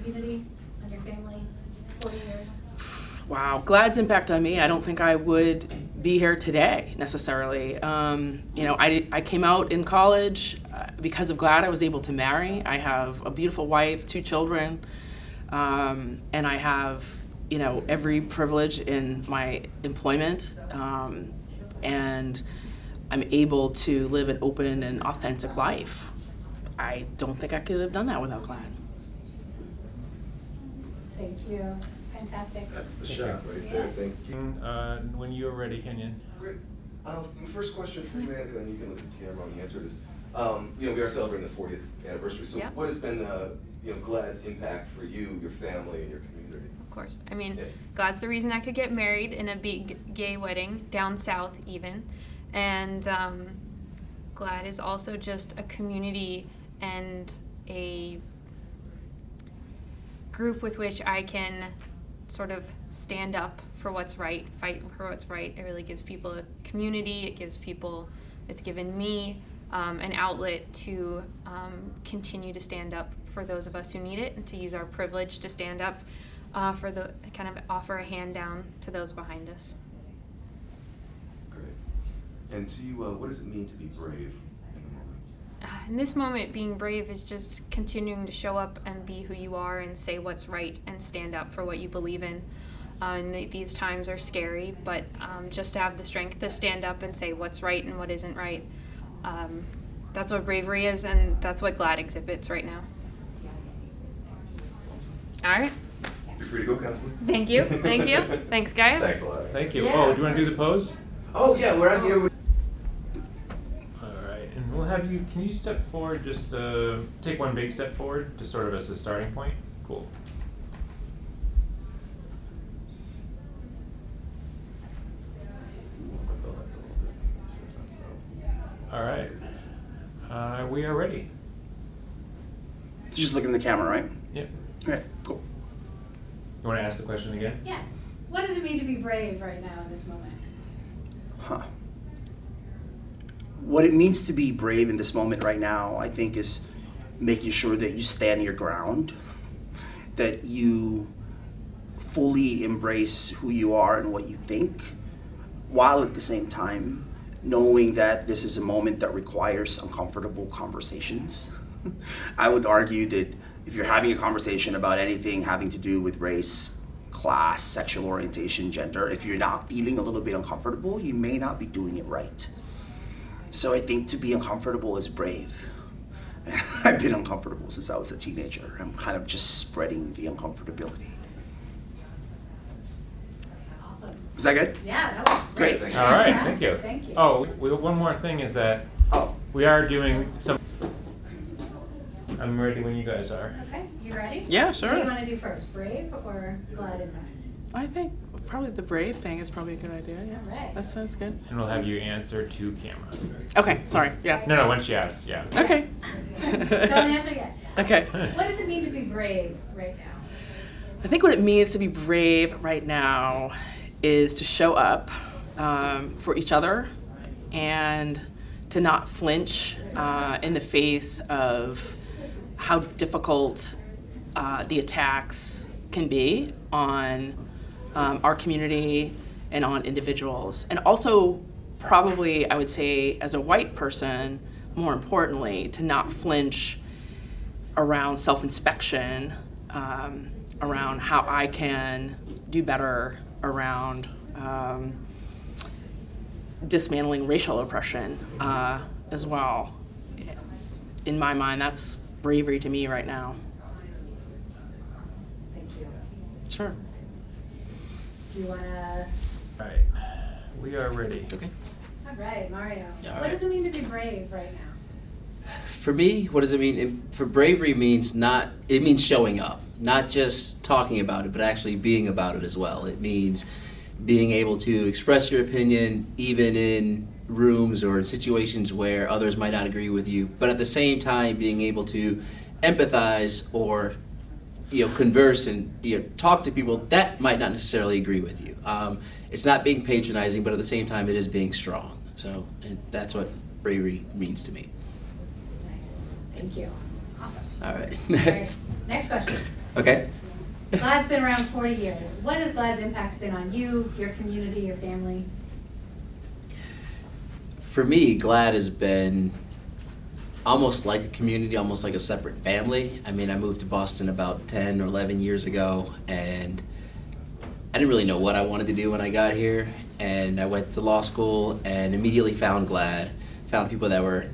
community, on your family, 40 years? Wow, GLAAD's impact on me, I don't think I would be here today necessarily. I came out in college because of GLAAD. I was able to marry. I have a beautiful wife, 2 children, and I have every privilege in my employment, and I'm able to live an open and authentic life. I don't think I could have done that without GLAAD. Thank you. Fantastic. That's the shot right there. Thank you. When you're ready, Kenyon. Great. My first question for you, Annika, and you can look at the camera when you answer this. We are celebrating the 40th anniversary. So, Yep. what has been, GLAAD's impact for you, your family, and your community? Of course. I mean, Yeah. GLAAD's the reason I could get married in a big gay wedding down south even. And GLAAD is also just a community and a group with which I can sort of stand up for what's right, fight for what's right. It really gives people a community. It's given me an outlet to continue to stand up for those of us who need it, and to use our privilege to stand up for the kind of offer a hand down to those behind us. Great. And to you, what does it mean to be brave in the moment? In this moment, being brave is just continuing to show up and be who you are and say what's right and stand up for what you believe in. These times are scary, but just to have the strength to stand up and say what's right and what isn't right, that's what bravery is, and that's what GLAAD exhibits right now. Awesome. All right. You're free to go, Counselor. Thank you. Thank you. Thanks, guys. Thanks a lot. Thank you. Yeah. Oh, do you want to do the pose? Oh, yeah, we're out here with. All right, and we'll have you. Can you step forward? Just take one big step forward, just sort of as a starting point. Cool. All right. We are ready. Just look in the camera, right? Yep. Okay, cool. You want to ask the question again? Yeah. What does it mean to be brave right now in this moment? What it means to be brave in this moment right now, I think, is making sure that you stand your ground, that you fully embrace who you are and what you think, while at the same time knowing that this is a moment that requires uncomfortable conversations. I would argue that if you're having a conversation about anything having to do with race, class, sexual orientation, gender, if you're not feeling a little bit uncomfortable, you may not be doing it right. So I think to be uncomfortable is brave. I've been uncomfortable since I was a teenager. I'm kind of just spreading the uncomfortability. Awesome. Is that good? Yeah, that was great. Great. All right. Fantastic. Thank you. Thank you. Oh, one more thing is that we are doing some. I'm ready when you guys are. Okay, you ready? Yeah, sure. What do you want to do first, brave or GLAAD impact? I think probably the brave thing is probably a good idea. Yeah, Right. that sounds good. And we'll have you answer to camera. Okay, sorry. Yeah. No, when she asks, yeah. Okay. Don't answer yet. Okay. What does it mean to be brave right now? I think what it means to be brave right now is to show up for each other and to not flinch in the face of how difficult the attacks can be on our community and on individuals. And also, probably, I would say, as a white person, more importantly, to not flinch around self-inspection, around how I can do better around dismantling racial oppression as well. In my mind, that's bravery to me right now. Thank you. Sure. Do you want to? All right. We are ready. Okay. All right, Mario. All What right. does it mean to be brave right now? For me, what does it mean? For bravery means it means showing up, not just talking about it, but actually being about it as well. It means being able to express your opinion even in rooms or in situations where others might not agree with you, but at the same time being able to empathize or converse and talk to people that might not necessarily agree with you. It's not being patronizing, but at the same time it is being strong. So that's what bravery means to me. Nice. Thank you. Awesome. All right. All right. Next question. Okay. GLAAD's been around 40 years. What has GLAAD's impact been on you, your community, your family? For me, GLAAD has been almost like a community, almost like a separate family. I mean, I moved to Boston about 10 or 11 years ago, and I didn't really know what I wanted to do when I got here. And I went to law school and immediately found GLAAD, found people that were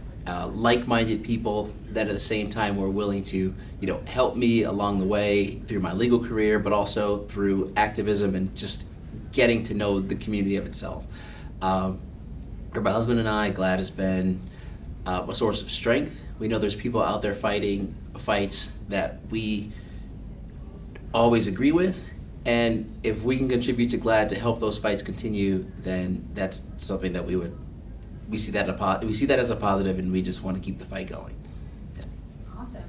like-minded people that at the same time were willing to, help me along the way through my legal career, but also through activism and just getting to know the community of itself. For my husband and I, GLAAD has been a source of strength. We know there's people out there fighting fights that we always agree with, and if we can contribute to GLAAD to help those fights continue, then that's something that we see that as a positive, and we just want to keep the fight going. Yeah. Awesome.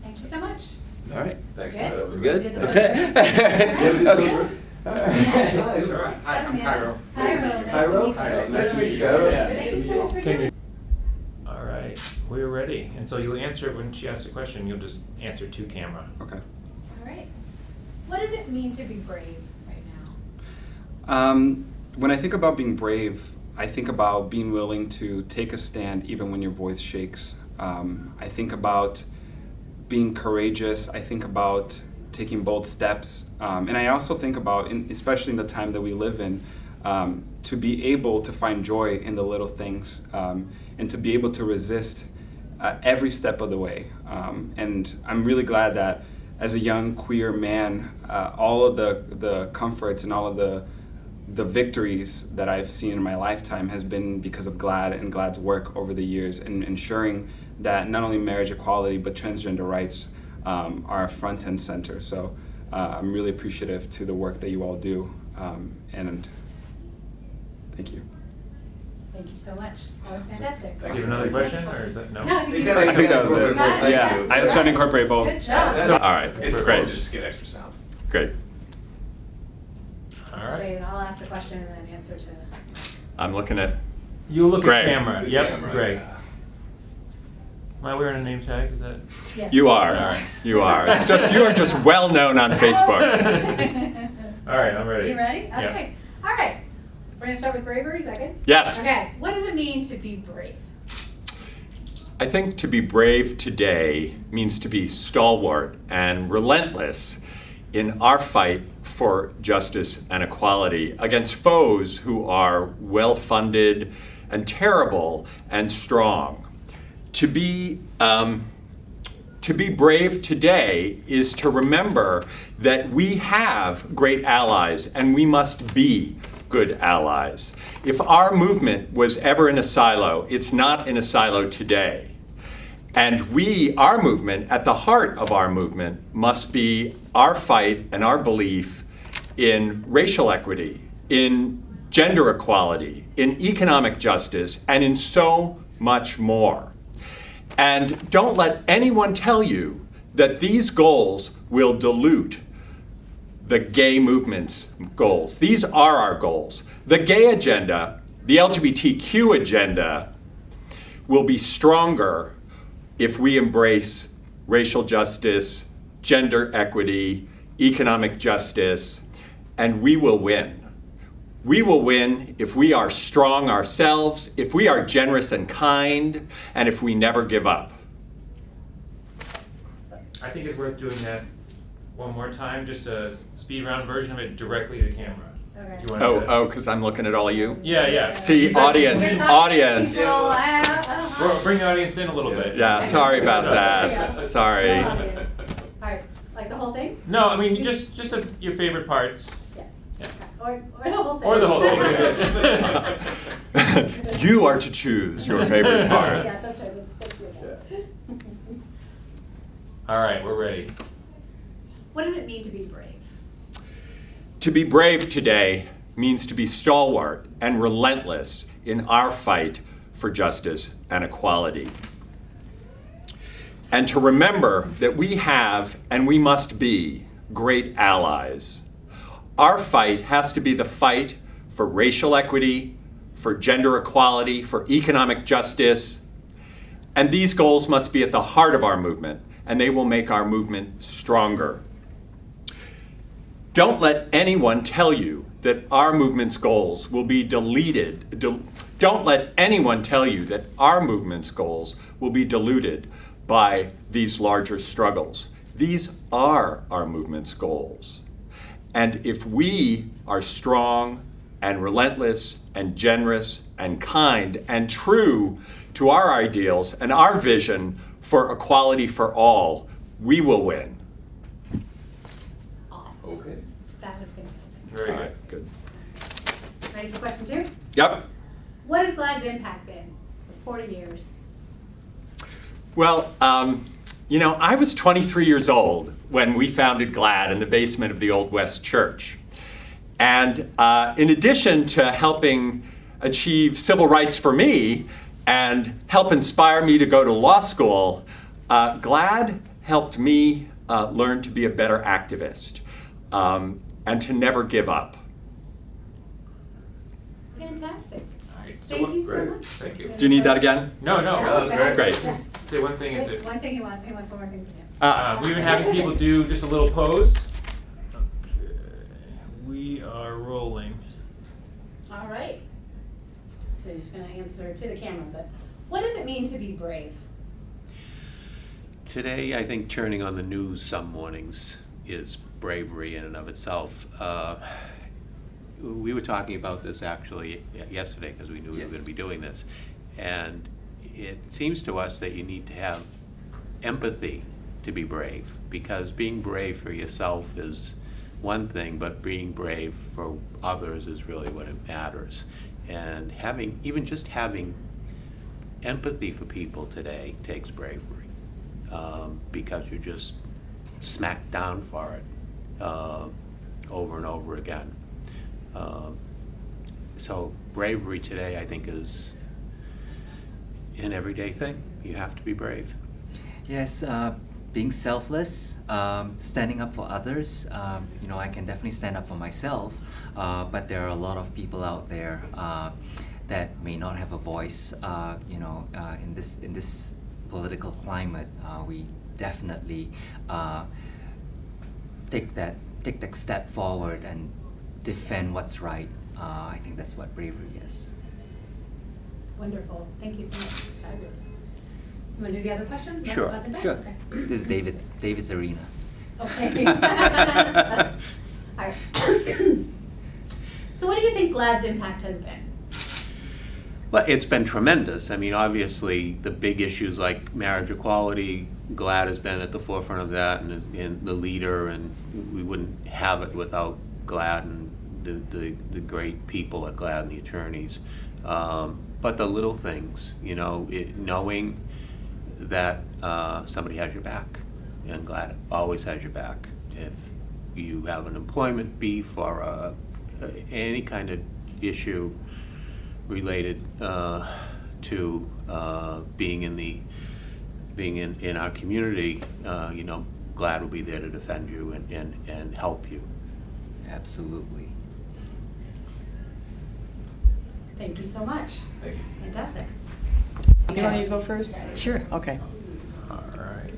Thank you so much. All right. Thanks, Good. man. That was We're great. good? Did the Okay. Yes. Sure. Hi, I'm Cairo. Cairo. Cairo? Nice to meet you, Cairo. Thank you so much for Can doing you- it. All right, we're ready. And so you'll answer it when she asks a question. You'll just answer to camera. Okay. All right. What does it mean to be brave right now? When I think about being brave, I think about being willing to take a stand even when your voice shakes. I think about being courageous. I think about taking bold steps. And I also think about, especially in the time that we live in, to be able to find joy in the little things and to be able to resist every step of the way. And I'm really glad that as a young queer man, all of the comforts and all of the victories that I've seen in my lifetime has been because of GLAAD and GLAAD's work over the years in ensuring that not only marriage equality but transgender rights are front and center. So I'm really appreciative to the work that you all do, and thank you. Thank you so much. That was fantastic. Do you have another question, or is that no? No, I think You you kinda- I think that was it. you kinda- Thank Yeah, you. I was trying to incorporate both. Good job. So- All right, It's great. just to get extra sound. Great. All Just right. wait, I'll ask the question and then answer to. I'm looking at, You look Greg. at camera. The Yep, camera. Greg. Am I wearing a name tag? Is that? Yes. you are, All right. you are. It's just, you are just well known on Facebook. All right, I'm ready. You ready? Yeah. Okay. All right. We're gonna start with bravery, is that good? Yes. Okay. What does it mean to be brave? I think to be brave today means to be stalwart and relentless in our fight for justice and equality against foes who are well-funded and terrible and strong. To be brave today is to remember that we have great allies and we must be good allies. If our movement was ever in a silo, it's not in a silo today. And our movement, at the heart of our movement, must be our fight and our belief in racial equity, in gender equality, in economic justice, and in so much more. And don't let anyone tell you that these goals will dilute the gay movement's goals. These are our goals. The gay agenda, the LGBTQ agenda, will be stronger if we embrace racial justice, gender equity, economic justice, and we will win. We will win if we are strong ourselves, if we are generous and kind, and if we never give up. I think it's worth doing that one more time, just a speed round version of it directly to camera. Okay. Do you wanna do that? Oh, because I'm looking at all of you? Yeah, yeah. See, audience, We're talking audience. people, Bring the audience in a little bit. Yeah, sorry about that. Yeah. Sorry. Audience. All right. Like the whole thing? No, I mean, just your favorite parts. Yeah. Yeah. Or the whole thing. Or the whole thing. You are to choose your favorite Yeah, parts. that's right. Let's do that. All right, we're ready. What does it mean to be brave? To be brave today means to be stalwart and relentless in our fight for justice and equality. And to remember that we have and we must be great allies. Our fight has to be the fight for racial equity, for gender equality, for economic justice. And these goals must be at the heart of our movement, and they will make our movement stronger. Don't let anyone tell you that our movement's goals will be deleted. Don't let anyone tell you that our movement's goals will be diluted by these larger struggles. These are our movement's goals. And if we are strong and relentless and generous and kind and true to our ideals and our vision for equality for all, we will win. Awesome. Okay. That was fantastic. Very All good. right, good. Ready for question 2? Yep. What has GLAAD's impact been for 40 years? Well, I was 23 years old when we founded GLAAD in the basement of the Old West Church. And in addition to helping achieve civil rights for me and help inspire me to go to law school, GLAAD helped me learn to be a better activist and to never give up. Fantastic. All right. Thank you so great. much. Thank you. Do you need that again? No, no. That was great. Great. Say one thing is Wait, it. one thing he wants one more thing from you. We've been having people do just a little pose. Okay. We are rolling. All right. So you're just going to answer to the camera, but what does it mean to be brave? Today, I think turning on the news some mornings is bravery in and of itself. We were talking about this actually yesterday because we knew we were going to be doing this. And it seems to us that you need to have empathy to be brave, because being brave for yourself is one thing, but being brave for others is really what it matters. And even just having empathy for people today takes bravery, because you're just smacked down for it over and over again. So bravery today, I think, is an everyday thing. You have to be brave. Yes, being selfless, standing up for others. I can definitely stand up for myself, but there are a lot of people out there that may not have a voice. In this political climate, we definitely take that step forward and defend what's right. I think that's what bravery is. Wonderful. Thank you so much. Fabulous. You want to do the other question? Sure, Lots of Sure. Okay. This is David's arena. Okay. All right. So what do you think GLAAD's impact has been? Well, it's been tremendous. I mean, obviously, the big issues like marriage equality, GLAAD has been at the forefront of that and the leader, and we wouldn't have it without GLAAD and the great people at GLAAD and the attorneys. But the little things, knowing that somebody has your back, and GLAAD always has your back. If you have an employment beef or any kind of issue related to being in our community, GLAAD will be there to defend you and help you. Absolutely. Thank you so much. Thank you. Fantastic. You want me to go first? Sure. Okay. All right.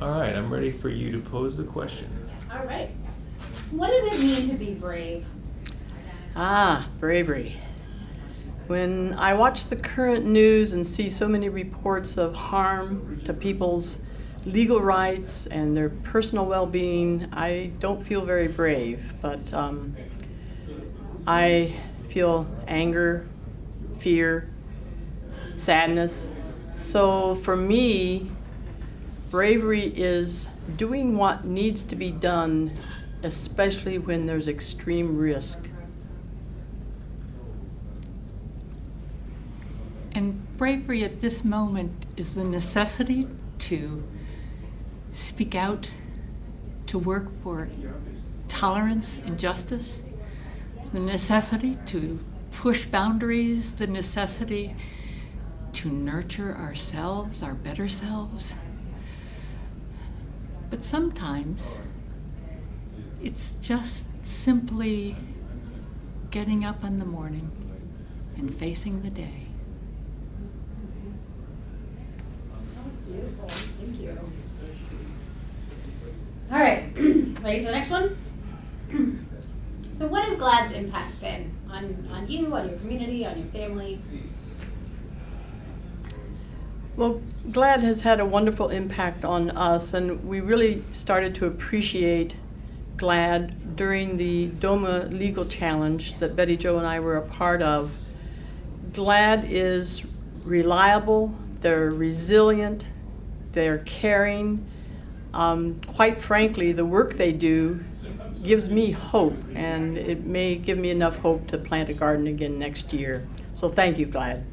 All right, I'm ready for you to pose the question. All right. What does it mean to be brave? Bravery. When I watch the current news and see so many reports of harm to people's legal rights and their personal well-being, I don't feel very brave, but I feel anger, fear, sadness. So for me, bravery is doing what needs to be done, especially when there's extreme risk. And bravery at this moment is the necessity to speak out, to work for tolerance and justice, the necessity to push boundaries, the necessity to nurture ourselves, our better selves. But sometimes it's just simply getting up in the morning and facing the day. That was beautiful. wonderful. Thank you. All right, ready for the next one? So what has GLAAD's impact been on you, on your community, on your family? Well, GLAAD has had a wonderful impact on us, and we really started to appreciate GLAAD during the DOMA legal challenge that Betty Jo and I were a part of. GLAAD is reliable, they're resilient, they're caring. Quite frankly, the work they do gives me hope, and it may give me enough hope to plant a garden again next year. So thank you, GLAAD.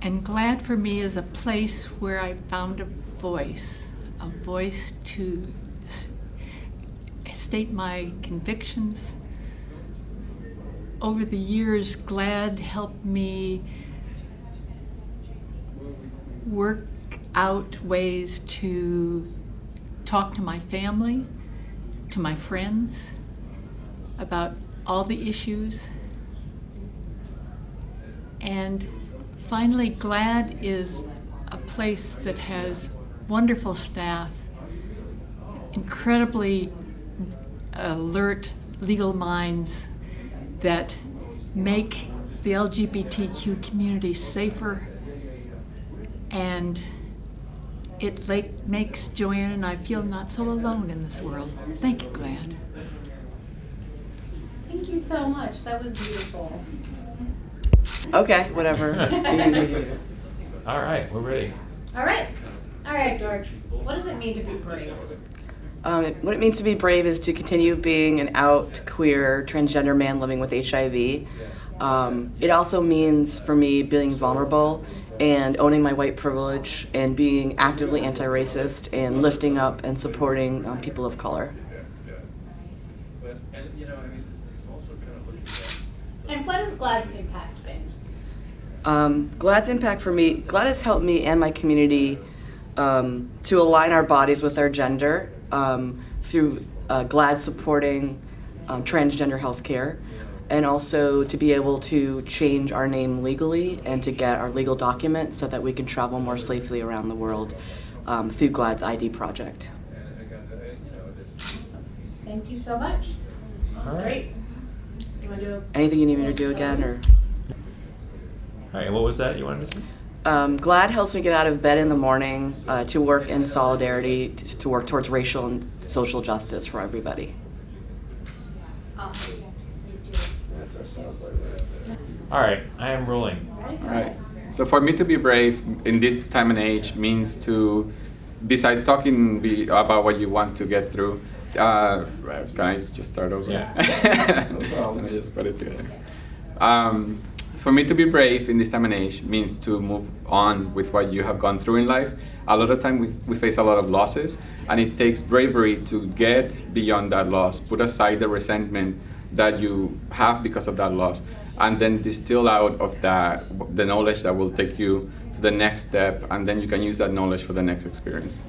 And GLAAD for me is a place where I found a voice to state my convictions. Over the years, GLAAD helped me work out ways to talk to my family, to my friends, about all the issues. And finally, GLAAD is a place that has wonderful staff, incredibly alert legal minds that make the LGBTQ community safer, and it makes Joanne and I feel not so alone in this world. Thank you, GLAAD. Thank you so much. That was beautiful. Okay, whatever. All right, we're ready. All right, George. What does it mean to be brave? What it means to be brave is to continue being an out, queer, transgender man living with HIV. It also means, for me, being vulnerable and owning my white privilege and being actively anti-racist and lifting up and supporting people of color. And what has GLAAD's impact been? GLAAD's impact for me, GLAAD has helped me and my community to align our bodies with our gender through GLAAD supporting transgender healthcare, and also to be able to change our name legally and to get our legal documents so that we can travel more safely around the world through GLAAD's ID project. Thank you so much. That was great. You want to do Anything you need me to do again, or? All right, what was that you wanted to say? GLAAD helps me get out of bed in the morning to work in solidarity, to work towards racial and social justice for everybody. Awesome. That's our soundbite right there. All right, I am rolling. All right. So for me to be brave in this time and age means to, besides talking about what you want to get through, can I just start over? Yeah. Let me just put it together. For me to be brave in this time and age means to move on with what you have gone through in life. A lot of times we face a lot of losses, and it takes bravery to get beyond that loss, put aside the resentment that you have because of that loss, and then distill out of that the knowledge that will take you to the next step, and then you can use that knowledge for the next experience.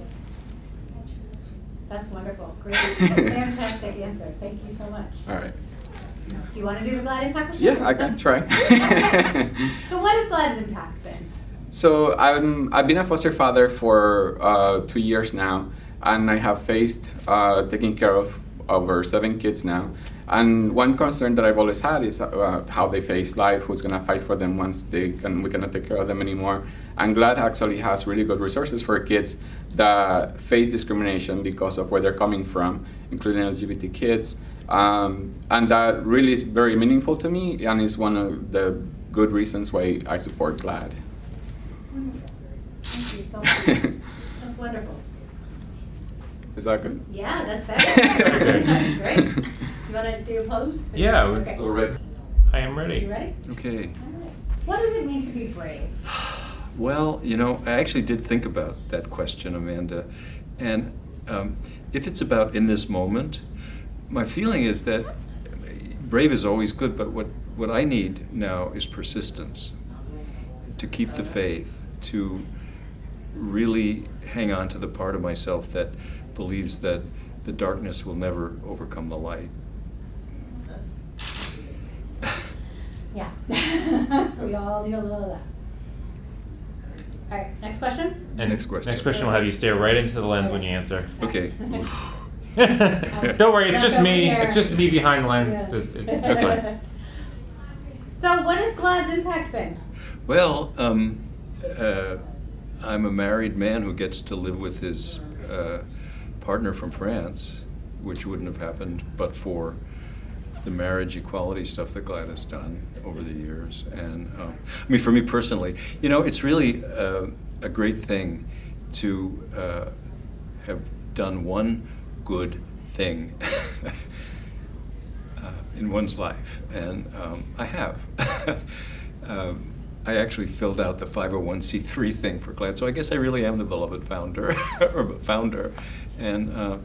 That's wonderful. Great. Fantastic answer. Thank you so much. All right. Do you want to do the GLAAD impact? Yeah, I can try. So what has GLAAD's impact been? So I've been a foster father for 2 years now, and I have faced taking care of over 7 kids now. And one concern that I've always had is how they face life, who's gonna fight for them once we cannot take care of them anymore. And GLAAD actually has really good resources for kids that face discrimination because of where they're coming from, including LGBT kids. And that really is very meaningful to me, and is one of the good reasons why I support GLAAD. Thank you so much. That's wonderful. Is that good? Yeah, that's better. That's great. You want to do a pose? Yeah. Okay. We're ready. I am ready. You ready? Okay. All right. What does it mean to be brave? Well, you know, I actually did think about that question, Amanda. And if it's about in this moment, my feeling is that brave is always good, but what I need now is persistence, to keep the faith, to really hang on to the part of myself that believes that the darkness will never overcome the light. Yeah. We all need a little of that. All right, next question? And Next question. Next question will have you stare right into the lens when you answer. Okay. Don't worry, it's just Over me. here. It's just me behind lens. Yeah. That's fine. So what has GLAAD's impact been? Well, I'm a married man who gets to live with his partner from France, which wouldn't have happened but for the marriage equality stuff that GLAAD has done over the years. And I mean, for me personally, you know, it's really a great thing to have done one good thing in one's life, and I have. I actually filled out the 501c3 thing for GLAAD, so I guess I really am the beloved founder, and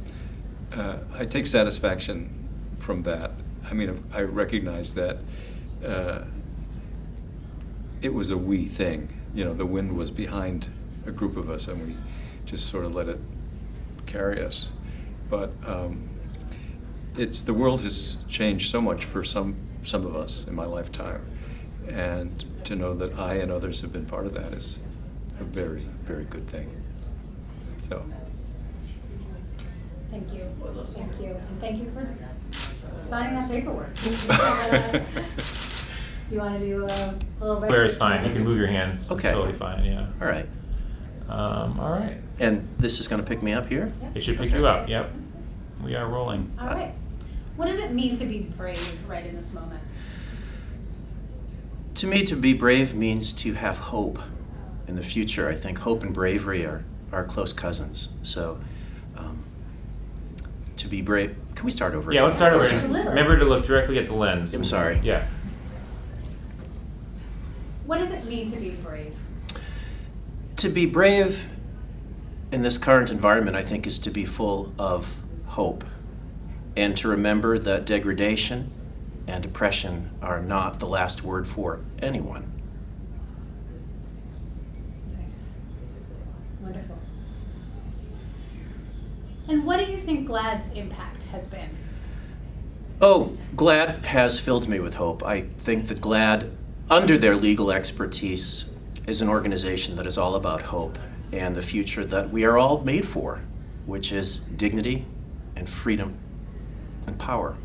I take satisfaction from that. I mean, I recognize that it was a we thing. You know, the wind was behind a group of us, and we just sort of let it carry us. But the world has changed so much for some of us in my lifetime, and to know that I and others have been part of that is a very, very good thing. So. Thank you. Thank you. And thank you for signing that paperwork. Do you want to do a little break? Where is fine. You can move your hands. Okay. It's totally fine. Yeah. All right. All right. And this is going to pick me up here? It should pick you up. Yep. We are rolling. All right. What does it mean to be brave right in this moment? To me, to be brave means to have hope in the future. I think hope and bravery are close cousins. So, to be brave, can we start over? Yeah, again? let's start over. Absolutely. Remember to look directly at the lens. I'm sorry. Yeah. What does it mean to be brave? To be brave in this current environment, I think, is to be full of hope and to remember that degradation and oppression are not the last word for anyone. Nice. Wonderful. And what do you think GLAAD's impact has been? Oh, GLAAD has filled me with hope. I think that GLAAD, under their legal expertise, is an organization that is all about hope and the future that we are all made for, which is dignity and freedom and power.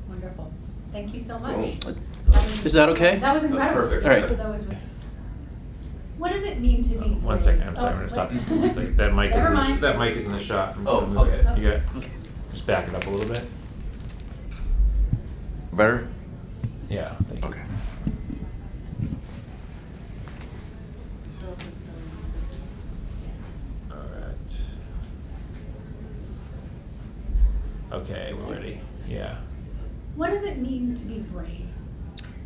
Wonderful. Thank you so much. Cool. Is that okay? That was incredible. perfect. All right. That was. What does it mean to be brave? One second. I'm sorry. I'm gonna stop. wait. 1 second. That mic is Never in mind. that mic is in the shot. I'm Oh, gonna move it. okay. You got it. Just back it up a little bit. Better? Yeah. Thank you. Okay. All right. Okay, we're ready. Yeah. What does it mean to be brave?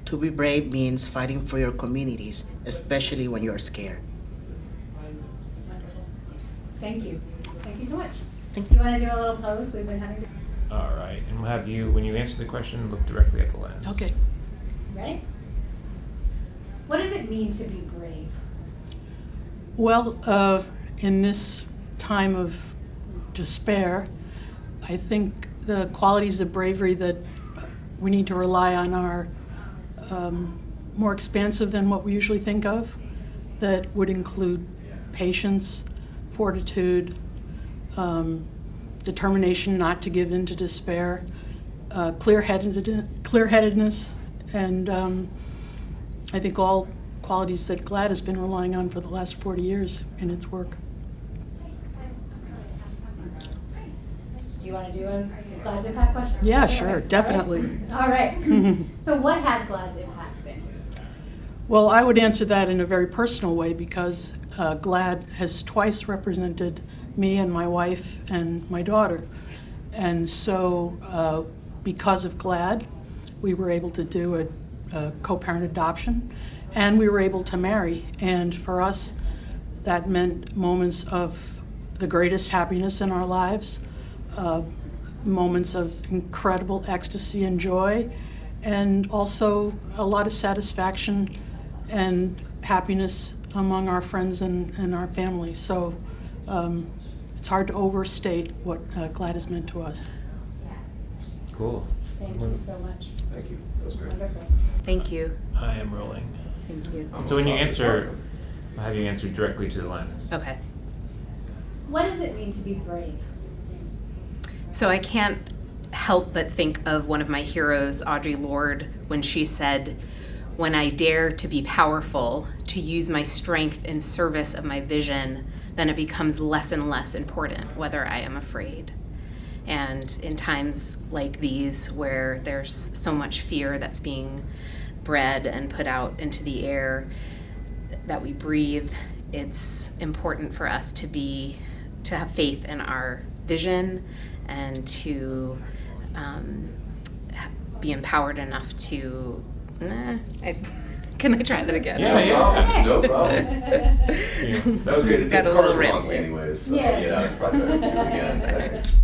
To be brave means fighting for your communities, especially when you're scared. Wonderful. Thank you. Thank you so much. Thank Do you want to do a little pose? We've been having. All right, and we'll have you, when you answer the question, look directly at the lens. Okay. Ready? What does it mean to be brave? Well, in this time of despair, I think the qualities of bravery that we need to rely on are more expansive than what we usually think of. That would include patience, fortitude, determination not to give in to despair, clear-headedness, and I think all qualities that GLAAD has been relying on for the last 40 years in its work. Do you want to do a GLAAD's impact question? Yeah, sure, definitely. All right. So what has GLAAD's impact been? Well, I would answer that in a very personal way because GLAAD has twice represented me and my wife and my daughter. And so because of GLAAD, we were able to do a co-parent adoption and we were able to marry. And for us, that meant moments of the greatest happiness in our lives, moments of incredible ecstasy and joy, and also a lot of satisfaction and happiness among our friends and our family. So it's hard to overstate what GLAAD has meant to us. Cool. Thank you so much. Thank you. That was great. Wonderful. Thank you. I am rolling. Thank you. So when you answer, I'll have you answer directly to the lens. Okay. What does it mean to be brave? So I can't help but think of one of my heroes, Audre Lorde, when she said, "When I dare to be powerful, to use my strength in service of my vision, then it becomes less and less important whether I am afraid." And in times like these, where there's so much fear that's being bred and put out into the air that we breathe, it's important for us to have faith in our vision and to be empowered enough to. Can I try that again? Yeah. No problem. That was great. Got The a cars little were honking rambling. anyways, so Yeah. it's probably better if you do it again. Thanks.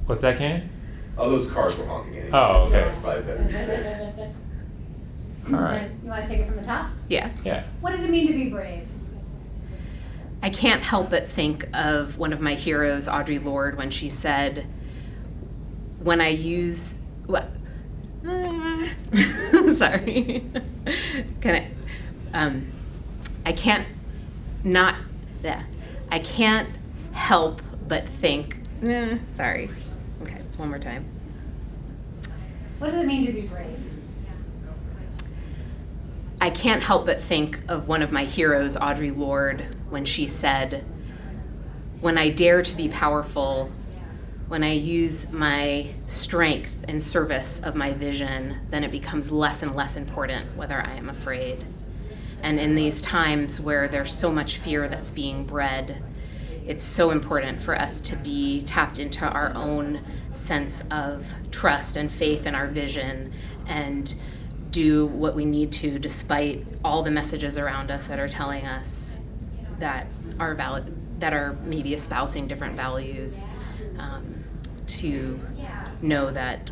What's that, Cannon? Oh, those cars were honking anyways, Oh, so okay. it's probably better to be safe. All right. You want to take it from the top? Yeah. Yeah. What does it mean to be brave? I can't help but think of one of my heroes, Audre Lorde, when she said, "When I use what." Sorry. Can I can't not. Yeah. I can't help but think. Sorry. Okay. One more time. What does it mean to be brave? I can't help but think of one of my heroes, Audre Lorde, when she said, "When I dare to be powerful, when I use my strength in service of my vision, then it becomes less and less important whether I am afraid." And in these times where there's so much fear that's being bred, it's so important for us to be tapped into our own sense of trust and faith in our vision and do what we need to despite all the messages around us that are telling us that are valid, that are maybe espousing different values, to know that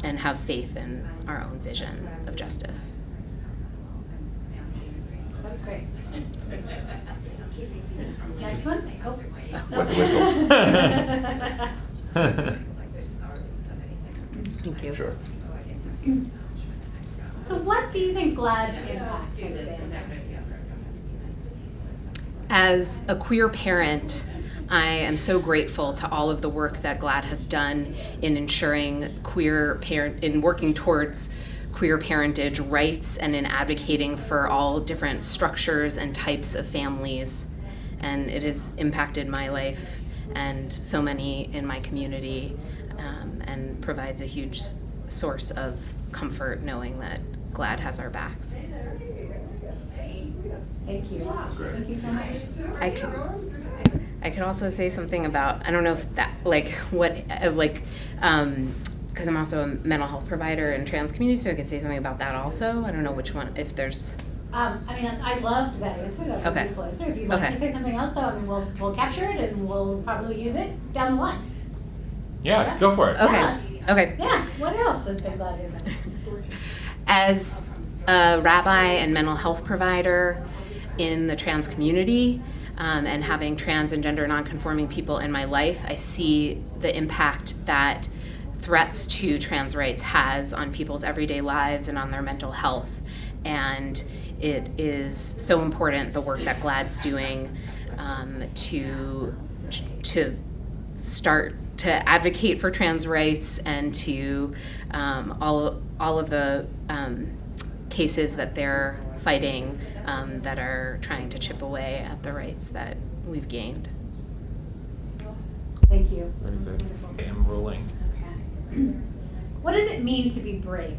and have faith in our own vision of justice. That was great. Next one. Oh. Wet whistle. Thank you. Sure. So what do you think GLAAD's impact has been? As a queer parent, I am so grateful to all of the work that GLAAD has done in ensuring in working towards queer parentage rights and in advocating for all different structures and types of families. And it has impacted my life and so many in my community, and provides a huge source of comfort knowing that GLAAD has our backs. Thank you. Thank you so much. I could also say something about, I don't know if that, because I'm also a mental health provider in trans community, so I could say something about that also. I don't know which one, if there's. I loved that answer. That was a beautiful answer. If you'd like to say something else, though, we'll capture it and we'll probably use it down the line. Yeah, go for it. Okay. Yes. Okay. Yeah. What else has been GLAAD in there? As a rabbi and mental health provider in the trans community, and having trans and gender nonconforming people in my life, I see the impact that threats to trans rights has on people's everyday lives and on their mental health. And it is so important, the work that GLAAD's doing, to start to advocate for trans rights and to all of the cases that they're fighting that are trying to chip away at the rights that we've gained. Thank you. Very good. Okay, I'm rolling. Okay. What does it mean to be brave?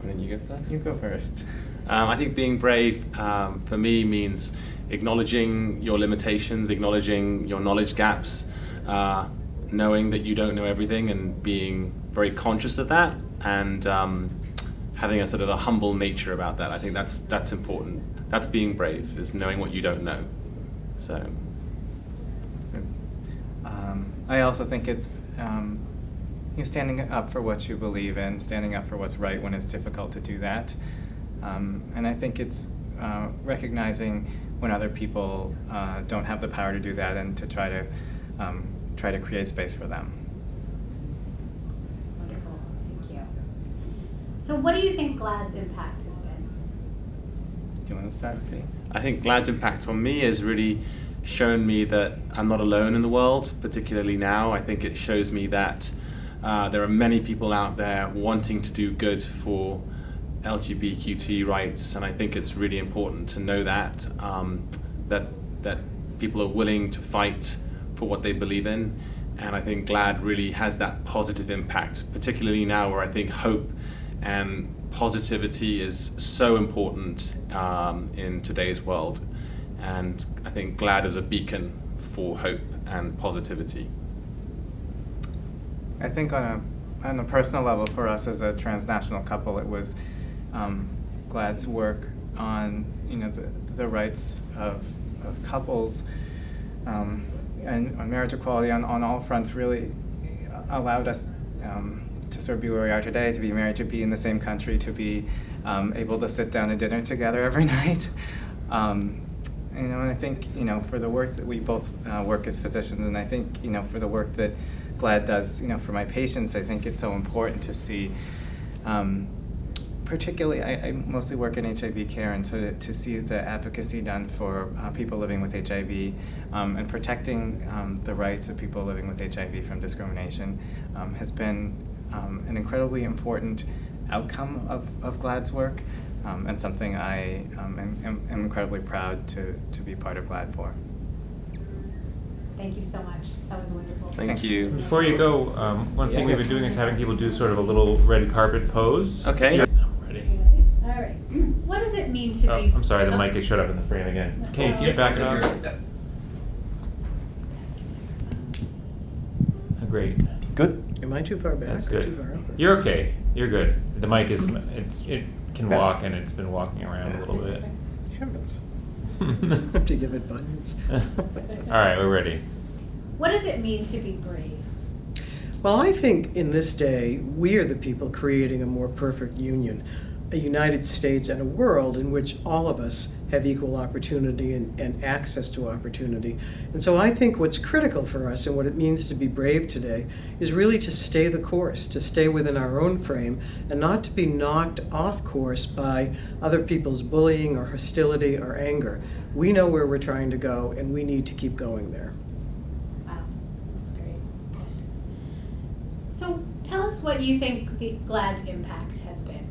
And then you go first? You go first. I think being brave for me means acknowledging your limitations, acknowledging your knowledge gaps, knowing that you don't know everything and being very conscious of that, and having a sort of a humble nature about that. I think that's important. That's being brave, is knowing what you don't know. So. That's good. I also think it's standing up for what you believe in, standing up for what's right when it's difficult to do that. And I think it's recognizing when other people don't have the power to do that, and to try to create space for them. Wonderful. Thank you. So what do you think GLAAD's impact has been? Do you want to start, Pete? I think GLAAD's impact on me has really shown me that I'm not alone in the world, particularly now. I think it shows me that there are many people out there wanting to do good for LGBTQ rights, and I think it's really important to know that, that people are willing to fight for what they believe in, and I think GLAAD really has that positive impact, particularly now where I think hope and positivity is so important in today's world, and I think GLAAD is a beacon for hope and positivity. I think on a personal level for us as a transnational couple, it was GLAAD's work on the rights of couples and on marriage equality on all fronts really allowed us to sort of be where we are today, to be married, to be in the same country, to be able to sit down to dinner together every night. And I think for the work that we both work as physicians, and I think for the work that GLAAD does for my patients, I think it's so important to see. Particularly, I mostly work in HIV care, and so to see the advocacy done for people living with HIV and protecting the rights of people living with HIV from discrimination has been an incredibly important outcome of GLAAD's work, and something I am incredibly proud to be part of GLAAD for. Thank you so much. That was wonderful. Thank you. Before you go, one thing we've been doing is having people do sort of a little red carpet pose. Okay. All right. What does it mean to be? I'm sorry, the mic is shut up in the frame again. Can you back it up? Great. Good. Am I too far back? That's or good. Too far up? You're okay. You're good. The mic is it can walk, and it's been walking around a little bit. Heavens. I have to give it buttons. All right, we're ready. What does it mean to be brave? Well, I think in this day, we are the people creating a more perfect union, a United States and a world in which all of us have equal opportunity and access to opportunity. And so I think what's critical for us and what it means to be brave today is really to stay the course, to stay within our own frame, and not to be knocked off course by other people's bullying or hostility or anger. We know where we're trying to go, and we need to keep going there. Wow, that's great. So tell us what you think the GLAAD's impact has been.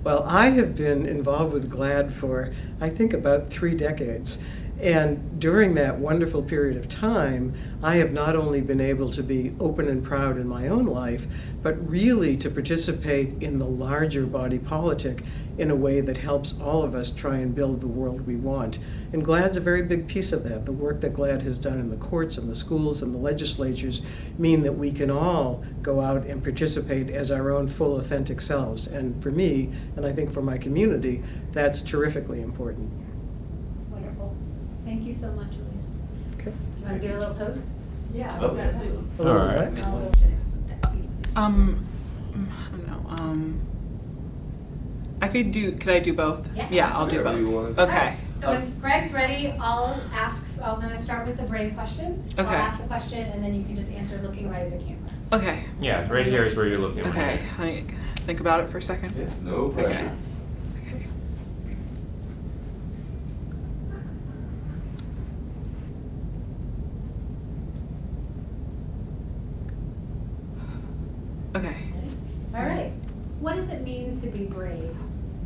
Well, I have been involved with GLAAD for, I think, about 3 decades. And during that wonderful period of time, I have not only been able to be open and proud in my own life, but really to participate in the larger body politic in a way that helps all of us try and build the world we want. And GLAAD's a very big piece of that. The work that GLAAD has done in the courts and the schools and the legislatures mean that we can all go out and participate as our own full, authentic selves. And for me, and I think for my community, that's terrifically important. Wonderful. Thank you so much, Elise. Okay. Do you want to do a little post? Yeah. All right. I don't know. Could I do both? Yeah. I'll do Whatever you both. want. Okay. So when Greg's ready, I'm going to start with the brave question. I'll Okay. ask the question, and then you can just answer looking right at the camera. Okay. Yeah, right here is where you're looking. Okay. Let me think about it for a second. Yeah, no pressure. Okay. Okay. All right. What does it mean to be brave?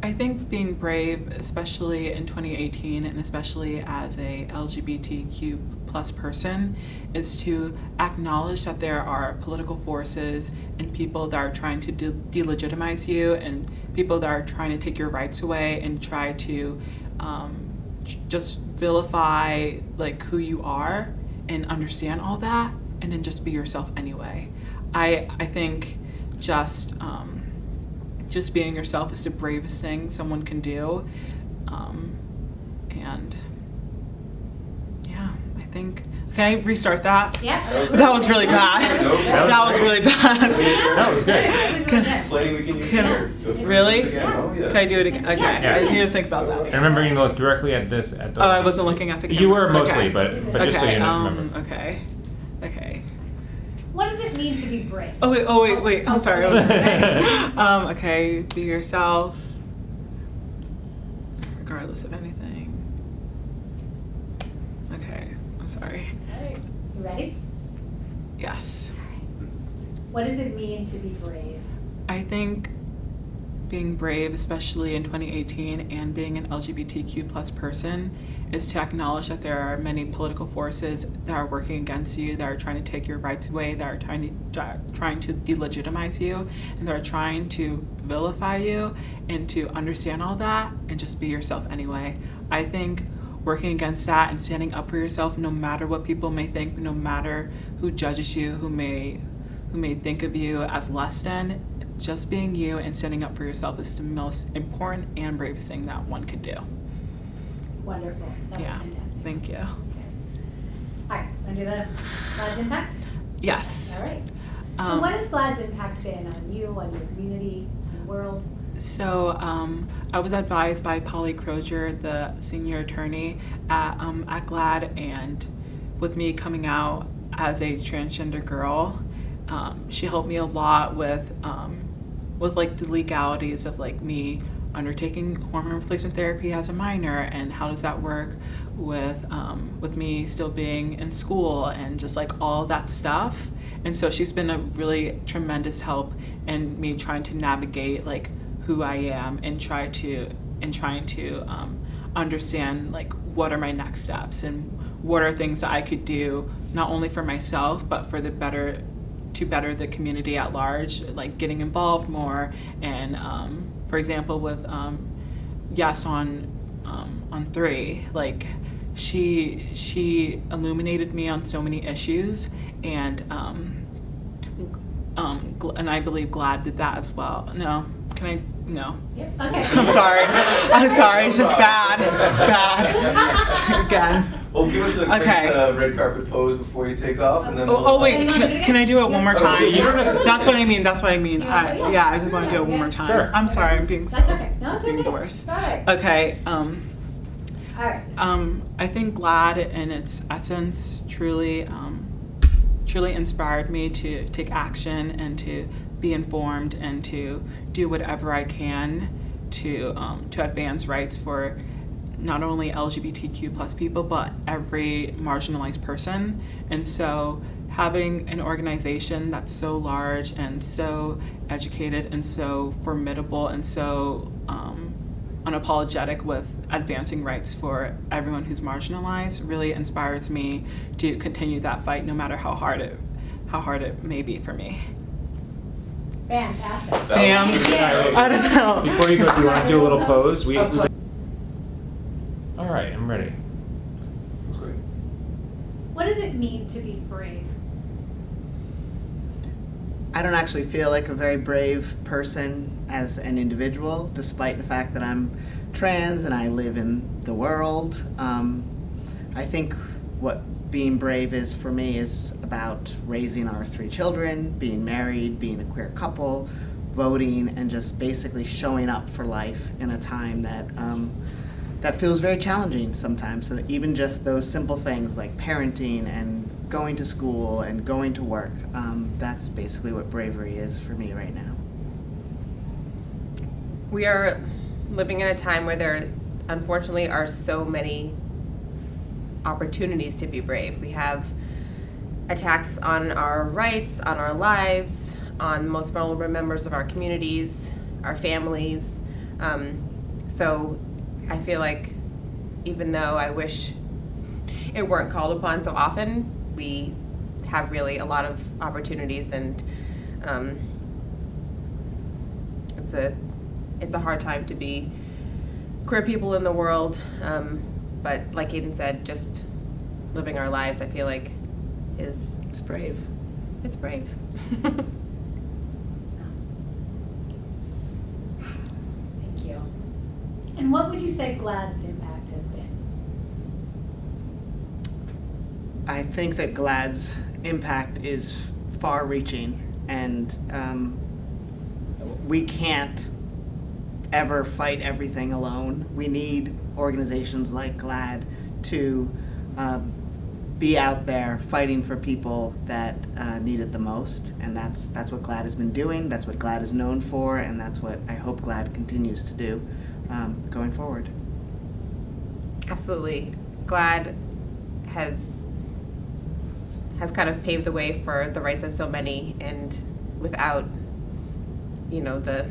I think being brave, especially in 2018 and especially as a LGBTQ plus person, is to acknowledge that there are political forces and people that are trying to delegitimize you and people that are trying to take your rights away and try to just vilify like who you are and understand all that and then just be yourself anyway. I think just being yourself is the bravest thing someone can do. And yeah, I think, can I restart that? Yeah. That was really bad. That was really bad. That was good. Playing, we can use here. Really? Yeah. Oh, yeah. Can I do it again? Okay, Yeah. I need to think about that. And remember, you look directly at this. At the. Oh, I wasn't looking at the camera. You were mostly, Okay. but just so you know, remember. Okay. What does it it mean to be brave? Oh wait. I'm sorry. Okay, be yourself, regardless of anything. Okay, I'm sorry. Alright, you ready? Yes. What does it mean to be brave? I think being brave, especially in 2018, and being an LGBTQ plus person, is to acknowledge that there are many political forces that are working against you, that are trying to take your rights away, that are trying to delegitimize you, and that are trying to vilify you, and to understand all that and just be yourself anyway. I think working against that and standing up for yourself, no matter what people may think, no matter who judges you, who may think of you as less than, just being you and standing up for yourself is the most important and bravest thing that one could do. Wonderful. That was fantastic. Thank you. Alright, wanna do the GLAAD's impact? Yes. Alright. So what has GLAAD's impact been on you, on your community, on the world? So I was advised by Polly Crozier, the senior attorney at GLAAD, and with me coming out as a transgender girl, she helped me a lot with like the legalities of like me undertaking hormone replacement therapy as a minor, and how does that work with me still being in school and just like all that stuff. And so she's been a really tremendous help in me trying to navigate like who I am and trying to understand like what are my next steps and what are things that I could do not only for myself but for to better the community at large, like getting involved more. And for example with Yes on 3, like she illuminated me on so many issues, and I believe GLAAD did that as well. No, can I? No. Yep. Okay. I'm sorry. It's just bad. Again. Well, give us a quick red carpet pose before you take off, and then. Wait. Can I do it one more time? Okay. That's what I mean. I just want to do it one more time. Sure. I'm sorry. I'm being That's okay. No, it's being okay. the worst. All right. Okay. All right. I think GLAAD in its essence truly inspired me to take action and to be informed and to do whatever I can to advance rights for not only LGBTQ plus people, but every marginalized person. And so having an organization that's so large and so educated and so formidable and so unapologetic with advancing rights for everyone who's marginalized really inspires me to continue that fight, no matter how hard it may be for me. Fantastic. I don't know. Before you go, do you want to do a little pose? All right, I'm ready. That's great. What does it mean to be brave? I don't actually feel like a very brave person as an individual, despite the fact that I'm trans and I live in the world. I think what being brave is for me is about raising our 3 children, being married, being a queer couple, voting, and just basically showing up for life in a time that that feels very challenging sometimes. So that even just those simple things like parenting and going to school and going to work, that's basically what bravery is for me right now. We are living in a time where there unfortunately are so many opportunities to be brave. We have attacks on our rights, on our lives, on most vulnerable members of our communities, our families. So I feel like even though I wish it weren't called upon so often, we have really a lot of opportunities, and it's a hard time to be queer people in the world. But like Aiden said, just living our lives, I feel like it's brave. It's brave. Thank you. And what would you say GLAAD's impact has been? I think that GLAAD's impact is far-reaching, and we can't ever fight everything alone. We need organizations like GLAAD to be out there fighting for people that need it the most, and that's what GLAAD has been doing. That's what GLAAD is known for, and that's what I hope GLAAD continues to do going forward. Absolutely. GLAAD has kind of paved the way for the rights of so many, and without, the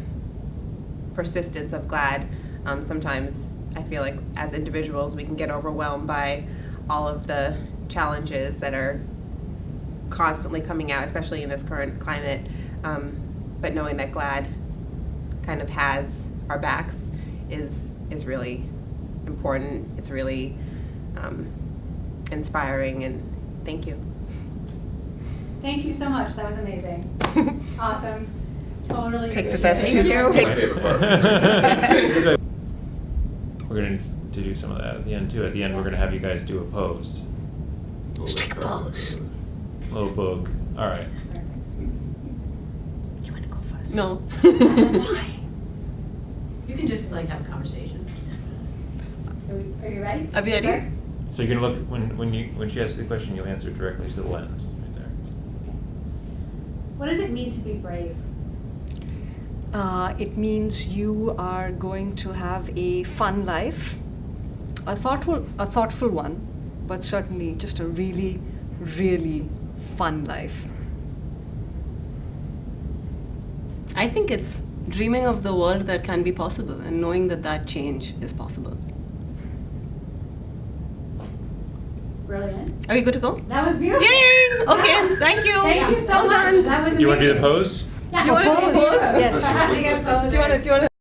persistence of GLAAD, sometimes I feel like as individuals we can get overwhelmed by all of the challenges that are constantly coming out, especially in this current climate. But knowing that GLAAD kind of has our backs is really important. It's really inspiring, and thank you. Thank you so much. That was amazing. Awesome. Totally. Take the appreciate best it. two. My favorite part. We're going to do some of that at the end too. At the end, we're going to have you guys do a pose. Strike a pose. Little book. All right. You want to go first? No. Why? You can just have a conversation. So are you ready? I'll be ready. So you're going to look, when she asks the question, you'll answer directly to the lens right there. What does it mean to be brave? It means you are going to have a fun life, a thoughtful one, but certainly just a really, really fun life. I think it's dreaming of the world that can be possible and knowing that change is possible. Brilliant. Are we good to go? That was beautiful. Yay! Okay, thank you. Thank you so Well much. done. That was amazing. Do you want to do the pose? Yeah, Do you want to do the pose? Yes. Do you want to?